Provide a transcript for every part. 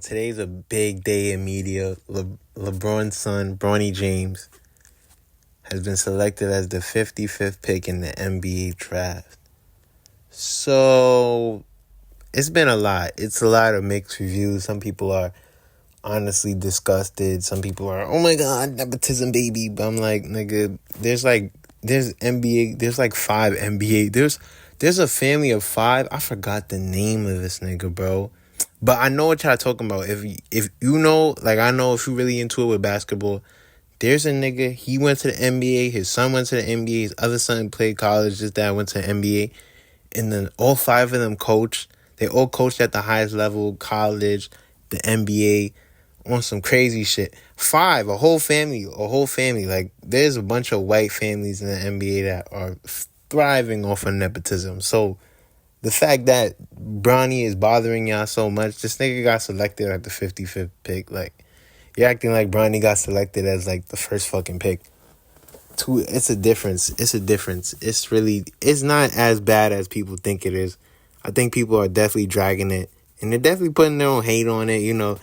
today's a big day in media. LeBron's son, Bronny James, has been selected as the 55th pick in the NBA draft. So, it's been a lot. It's a lot of mixed reviews. Some people are honestly disgusted. Some people are, oh my God, nepotism, baby. But I'm like, nigga, there's NBA, there's like 5 NBA. There's a family of 5. I forgot the name of this nigga, bro. But I know what y'all talking about. If you know, like I know if you really into it with basketball, there's a nigga, he went to the NBA, his son went to the NBA, his other son played college, his dad went to the NBA, and then all 5 of them coached. They all coached at the highest level, college, the NBA, on some crazy shit. 5, a whole family. Like, there's a bunch of white families in the NBA that are thriving off of nepotism. So, the fact that Bronny is bothering y'all so much, this nigga got selected at the 55th pick. Like, you're acting like Bronny got selected as, like, the first fucking pick. It's a difference. It's not as bad as people think it is. I think people are definitely dragging it. And they're definitely putting their own hate on it, you know.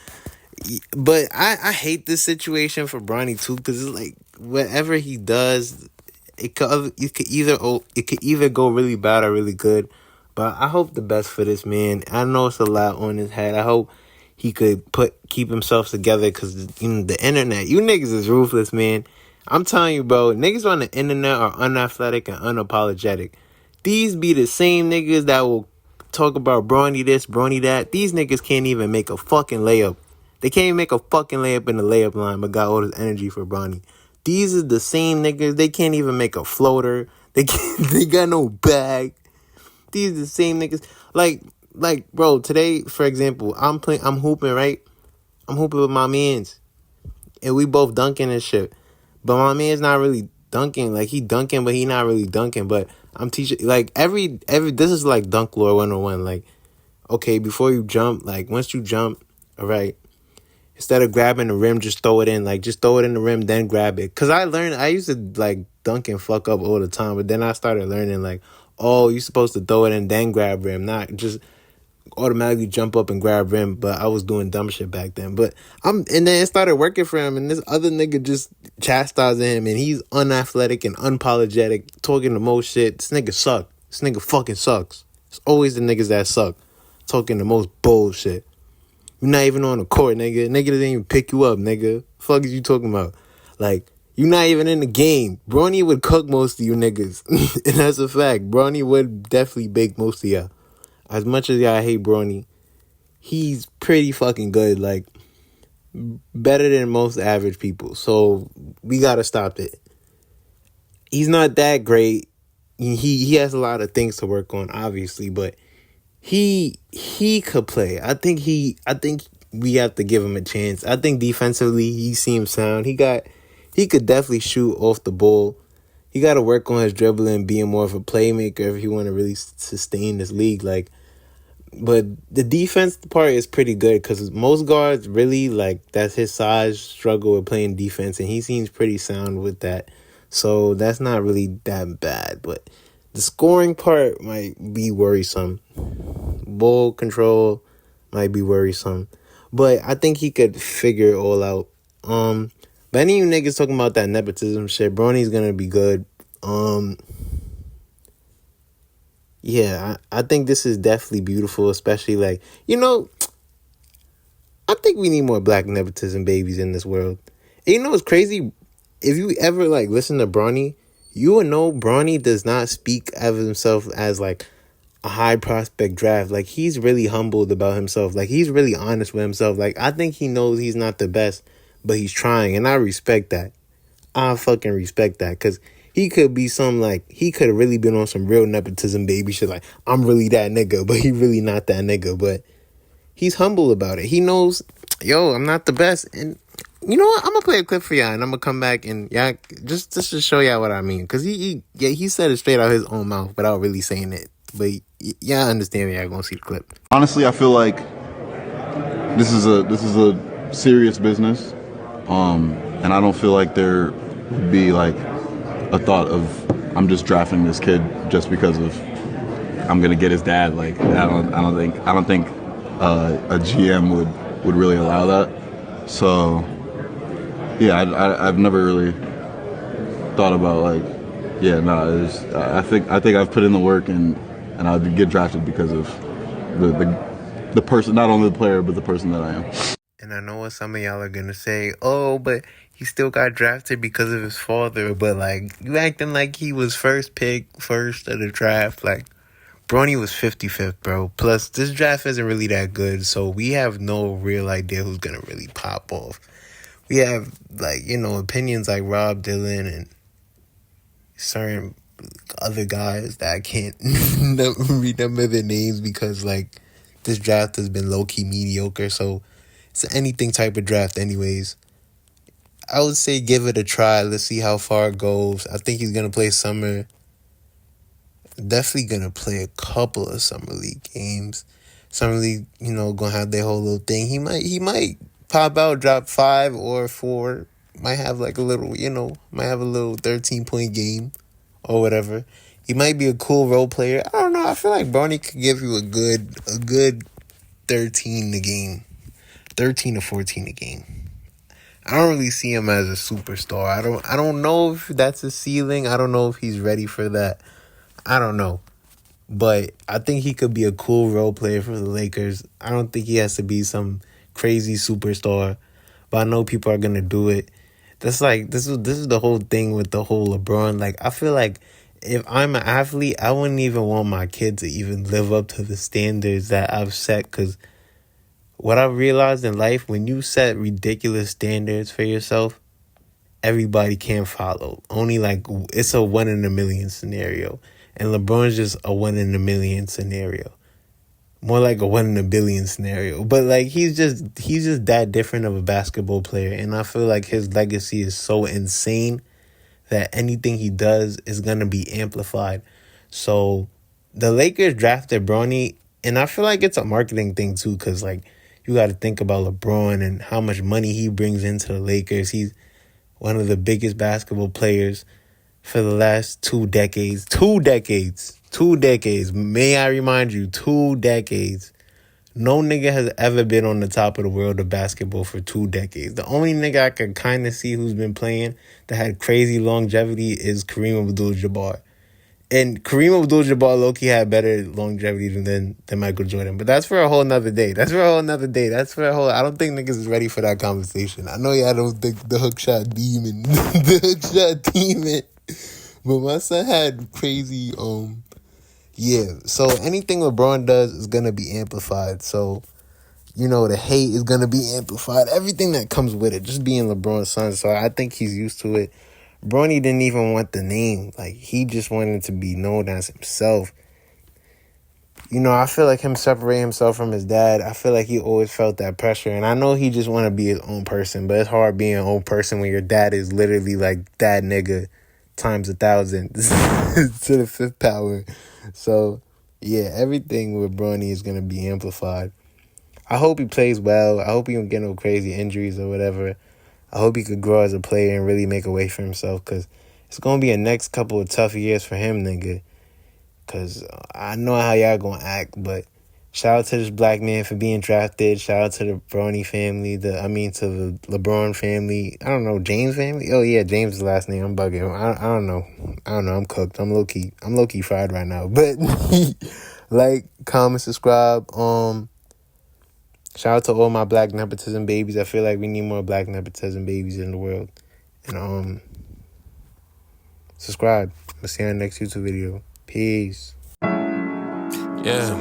But I hate this situation for Bronny, too, because it's like, whatever he does, it could either go really bad or really good. But I hope the best for this man. I know it's a lot on his head. I hope he could keep himself together because, you know, the internet, you niggas is ruthless, man. I'm telling you, bro, niggas on the internet are unathletic and unapologetic. These be the same niggas that will talk about Bronny this, Bronny that. These niggas can't even make a fucking layup. They can't even make a fucking layup in the layup line, but got all this energy for Bronny. These are the same niggas. They can't even make a floater. They got no bag. These are the same niggas. Like, bro, today, for example, I'm hooping, right? I'm hooping with my mans. And we both dunking and shit. But my man's not really dunking. Like, he dunking, but he not really dunking. But I'm teaching, like, this is like Dunk Lore 101. Like, okay, before you jump, like, once you jump, all right, instead of grabbing the rim, just throw it in. Like, just throw it in the rim, then grab it. Because I used to, like, dunk and fuck up all the time. But then I started learning, like, oh, you're supposed to throw it in, then grab rim, not just automatically jump up and grab rim. But I was doing dumb shit back then. And then it started working for him, and this other nigga just chastising him, and he's unathletic and unapologetic, talking the most shit. This nigga suck. This nigga fucking sucks. It's always the niggas that suck, talking the most bullshit. You're not even on the court, nigga. Nigga didn't even pick you up, nigga. Fuck is you talking about? Like, you're not even in the game. Bronny would cook most of you niggas. And that's a fact. Bronny would definitely bake most of y'all. As much as y'all hate Bronny, he's pretty fucking good. Like, better than most average people. So, we gotta stop it. He's not that great. He has a lot of things to work on, obviously. But he could play. I think we have to give him a chance. I think defensively, he seems sound. He could definitely shoot off the ball. He got to work on his dribbling, being more of a playmaker if he want to really sustain this league. Like, but the defense part is pretty good because most guards really, like, that's his size, struggle with playing defense, and he seems pretty sound with that. So that's not really that bad. But the scoring part might be worrisome. Ball control might be worrisome. But I think he could figure it all out. But any of you niggas talking about that nepotism shit, Bronny's gonna be good. Yeah, I think this is definitely beautiful, especially, like, you know, I think we need more black nepotism babies in this world. And you know what's crazy? If you ever, like, listen to Bronny, you would know Bronny does not speak of himself as, like, a high prospect draft. Like, he's really humbled about himself. Like, he's really honest with himself. Like, I think he knows he's not the best, but he's trying, and I respect that. I fucking respect that, because he could be he could have really been on some real nepotism baby shit, like, I'm really that nigga, but he really not that nigga, but he's humble about it. He knows, yo, I'm not the best, and you know what, I'm gonna play a clip for y'all, and I'm gonna come back, and y'all, just to show y'all what I mean, because he said it straight out his own mouth without really saying it, but y'all understand, y'all gonna see the clip. Honestly, I feel like this is a serious business. And I don't feel like there would be, like, a thought of I'm just drafting this kid just because of I'm gonna get his dad. Like, I don't think a GM would really allow that. So yeah, I've never really thought about like, yeah, no. I think I've put in the work and I'd get drafted because of the person, not only the player but the person that I am. And I know what some of y'all are gonna say, oh, but he still got drafted because of his father. But like, you acting like he was first pick, first of the draft. Like, Bronny was 55th, bro. Plus, this draft isn't really that good, so we have no real idea who's gonna really pop off. We have, like, opinions like Rob Dylan and certain other guys that I can't remember their names because, like, this draft has been low-key mediocre, so it's an anything type of draft anyways. I would say give it a try. Let's see how far it goes. I think he's going to play summer. Definitely going to play a couple of summer league games. Summer league, going to have their whole little thing. He might pop out, drop 5 or 4. Might have like a little, might have a little 13-point game or whatever. He might be a cool role player. I don't know. I feel like Bronny could give you a good 13 a game. 13 to 14 a game. I don't really see him as a superstar. I don't know if that's a ceiling. I don't know if he's ready for that. I don't know. But I think he could be a cool role player for the Lakers. I don't think he has to be some crazy superstar. But I know people are gonna do it. That's like this is the whole thing with the whole LeBron. Like, I feel like if I'm an athlete, I wouldn't even want my kid to even live up to the standards that I've set, because what I've realized in life, when you set ridiculous standards for yourself, everybody can follow. Only like it's a 1 in a million scenario. And LeBron's just a 1 in a million scenario. More like a 1 in a billion scenario. But like he's just that different of a basketball player. And I feel like his legacy is so insane that anything he does is gonna be amplified. So the Lakers drafted Bronny, and I feel like it's a marketing thing too, because like, you got to think about LeBron and how much money he brings into the Lakers. He's one of the biggest basketball players for the last 2 decades. 2 decades. 2 decades. May I remind you, 2 decades. No nigga has ever been on the top of the world of basketball for 2 decades. The only nigga I could kind of see who's been playing that had crazy longevity is Kareem Abdul-Jabbar. And Kareem Abdul-Jabbar low-key had better longevity than Michael Jordan. But that's for a whole nother day. I don't think niggas is ready for that conversation. I know y'all don't think the hookshot demon. But my son had crazy, yeah. So anything LeBron does is going to be amplified. So, the hate is going to be amplified. Everything that comes with it. Just being LeBron's son. So I think he's used to it. Bronny didn't even want the name. Like, he just wanted to be known as himself. I feel like him separating himself from his dad, I feel like he always felt that pressure. And I know he just want to be his own person, but it's hard being your own person when your dad is literally like that nigga times 1,000 to the 5th power. So, yeah, everything with Bronny is going to be amplified. I hope he plays well. I hope he don't get no crazy injuries or whatever. I hope he could grow as a player and really make a way for himself, because it's going to be a next couple of tough years for him, nigga. Because I know how y'all going to act, but shout out to this black man for being drafted. Shout out to the Bronny family, to the LeBron family. I don't know, James family? Oh, yeah, James is the last name. I'm bugging. I don't know. I'm cooked. I'm low-key fried right now. But like, comment, subscribe. Shout out to all my black nepotism babies. I feel like we need more black nepotism babies in the world. And subscribe. I'll see you in the next YouTube video. Peace. Yeah.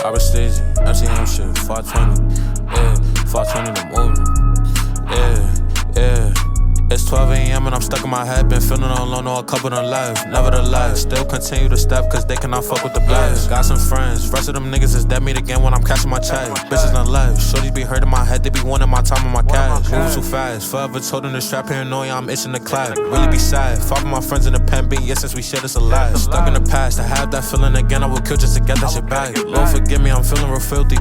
I was staging. MCM shit. 420. Yeah. 420 the movie. Yeah. It's 12 a.m. and I'm stuck in my head. Been feeling alone, know a couple done left. Nevertheless, still continue to step, cause they cannot fuck with the blast. Got some friends, rest of them niggas is dead meat again when I'm cashing my check. Bitches done left, shorties be hurting my head, they be wanting my time and my cash. Move too fast, forever told them to strap paranoia, I'm itching to clap. Really be sad, fought with my friends in the pen, been years since we shared this a lot. Stuck in the past, to have that feeling again, I would kill just to get that shit back. Lord forgive me, I'm feeling real filthy.